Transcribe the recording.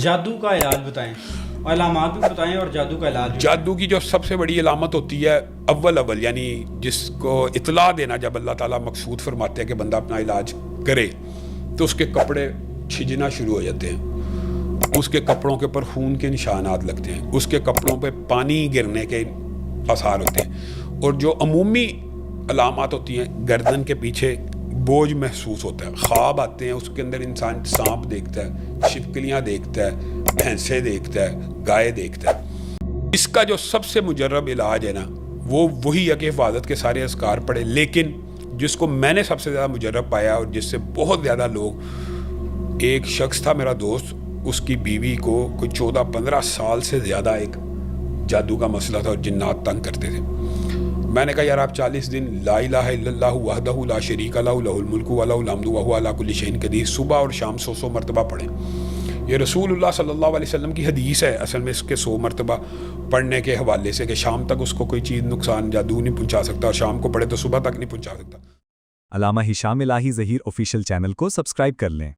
جادو کا علاج بتائیں، علامات بھی بتائیں اور جادو کا علاج بھی۔ جادو کی جو سب سے بڑی علامت ہوتی ہے اول یعنی جس کو اطلاع دینا، جب اللہ تعالیٰ مقصود فرماتے ہیں کہ بندہ اپنا علاج کرے تو اس کے کپڑے چھجنا شروع ہو جاتے ہیں، اس کے کپڑوں کے اوپر خون کے نشانات لگتے ہیں، اس کے کپڑوں پہ پانی گرنے کے آثار ہوتے ہیں، اور جو عمومی علامات ہوتی ہیں گردن کے پیچھے بوجھ محسوس ہوتا ہے، خواب آتے ہیں، اس کے اندر انسان سانپ دیکھتا ہے، چھپکلیاں دیکھتا ہے، بھینسیں دیکھتا ہے، گائے دیکھتا ہے۔ اس کا جو سب سے مجرب علاج ہے نا وہ وہی ہے کہ حفاظت کے سارے اذکار پڑھے، لیکن جس کو میں نے سب سے زیادہ مجرب پایا اور جس سے بہت زیادہ لوگ، ایک شخص تھا میرا دوست، اس کی بیوی کو کوئی 14-15 سال سے زیادہ ایک جادو کا مسئلہ تھا اور جنات تنگ کرتے تھے۔ میں نے کہا یار آپ 40 دن لا الہ الا اللہ وحدہ لا شریک لہ لہ الملک و لہ الحمد وہو علی کل شیء قدیر صبح اور شام 100 مرتبہ پڑھیں۔ یہ رسول اللہ صلی اللہ علیہ وسلم کی حدیث ہے، اصل میں اس کے 100 مرتبہ پڑھنے کے حوالے سے کہ شام تک اس کو کوئی چیز نقصان جادو نہیں پہنچا سکتا، اور شام کو پڑھے تو صبح تک نہیں پہنچا سکتا۔ علامہ ہشام الہی ظہیر آفیشیل چینل کو سبسکرائب کر لیں۔